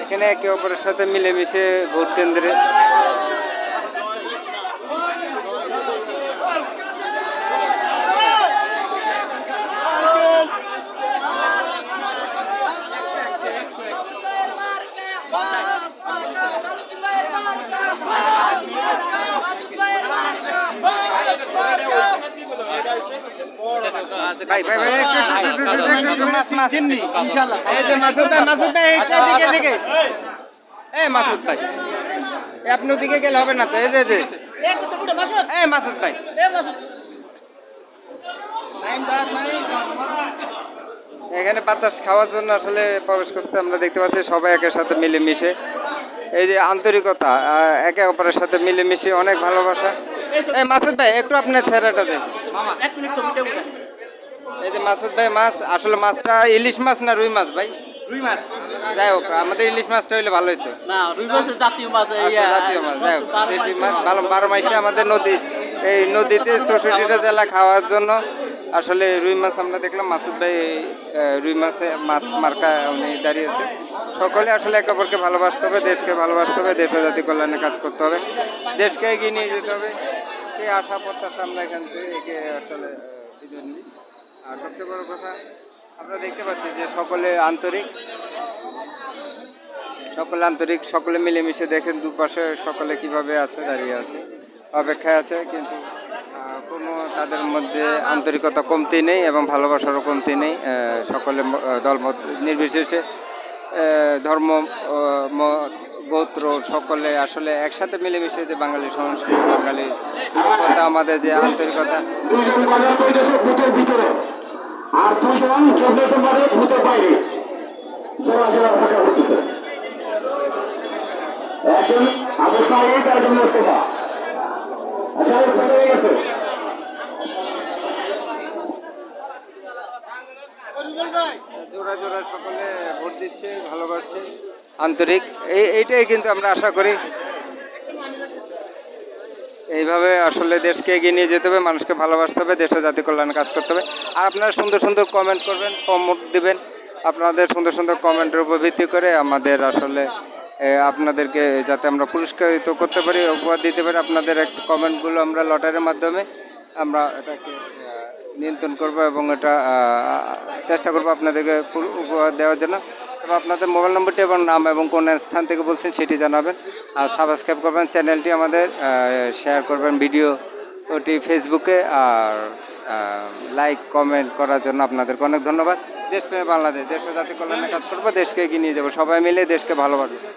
এখানে একে অপরের সাথে মিলেমিশে ভোট কেন্দ্রে ভাই ভাই ভাই মাছ মাছ এই যে মাসুদ ভাই এদিকে মাসুদ ভাই আপনি ওদিকে গেলে হবে না তো এই যে মাসুদ ভাই এখানে বাতাস খাওয়ার জন্য আসলে প্রবেশ করছে আমরা দেখতে পাচ্ছি সবাই একের সাথে মিলেমিশে এই যে আন্তরিকতা একে অপরের সাথে মিলেমিশে অনেক ভালোবাসা এই মাসুদ ভাই একটু আপনার ছেড়াটা দেন এই যে মাসুদ ভাই মাছ আসলে মাছটা ইলিশ মাছ না রুই মাছ ভাই রুই মাছ যাই হোক আমাদের ইলিশ মাছটা হইলে ভালো হইতো না রুই মাছের জাতীয় মাছ জাতীয় মাছ যাই হোক দেশি মাছ ভালো 12 মাসে আমাদের এই নদীতে 64টা জেলা খাওয়ার জন্য আসলে রুই মাছ আমরা দেখলাম মাসুদ ভাই রুই মাছে মাছ মার্কা উনি দাঁড়িয়েছে সকলে আসলে একে অপরকে ভালোবাসতে হবে দেশকে ভালোবাসতে হবে দেশ ও জাতি কল্যাণে কাজ করতে হবে দেশকে এগিয়ে নিয়ে যেতে হবে সেই আশা প্রত্যাশা আমরা এখান থেকে আসলে আর সবচেয়ে বড় কথা আমরা দেখতে পাচ্ছি যে সকলে আন্তরিক সকলে মিলেমিশে দেখেন দুপাশে সকলে কিভাবে আছে দাঁড়িয়ে আছে অপেক্ষায় আছে কিন্তু কোনো তাদের মধ্যে আন্তরিকতা কমতি নেই এবং ভালোবাসারও কমতি নেই সকলে দলমত নির্বিশেষে ধর্ম গোত্র সকলে আসলে একসাথে মিলেমিশে যে বাঙালি সংস্কৃতি বাঙালি কথা আমাদের যে আন্তরিকতা আর দুজন 14 নম্বরে ভূতের বাইরে একজন আবু সাইদ একজন মোস্তফা জোড়া জোড়া সকলে ভোট দিচ্ছে ভালোবাসছে আন্তরিক এইটাই কিন্তু আমরা আশা করি এইভাবে আসলে দেশকে এগিয়ে নিয়ে যেতে হবে মানুষকে ভালোবাসতে হবে দেশের জাতি কল্যাণে কাজ করতে হবে আর আপনারা সুন্দর সুন্দর কমেন্ট করবেন কমেন্ট দিবেন আপনাদের সুন্দর সুন্দর কমেন্টের উপর ভিত্তি করে আমাদের আসলে আপনাদেরকে যাতে আমরা পুরস্কৃত করতে পারি উপহার দিতে পারি আপনাদের এক কমেন্টগুলো আমরা লটারির মাধ্যমে আমরা এটাকে নিয়ন্ত্রণ করব এবং এটা চেষ্টা করব আপনাদেরকে উপহার দেওয়ার জন্য এবং আপনাদের মোবাইল নম্বরটি এবং নাম এবং কোন স্থান থেকে বলছেন সেটি জানাবেন আর সাবস্ক্রাইব করবেন চ্যানেলটি আমাদের শেয়ার করবেন ভিডিওটি ফেসবুকে আর লাইক কমেন্ট করার জন্য আপনাদেরকে অনেক ধন্যবাদ দেশপ্রেমে বাংলাদেশ দেশ ও জাতি কল্যাণে কাজ করবো দেশকে এগিয়ে নিয়ে যাবো সবাই মিলে দেশকে ভালোবাসবো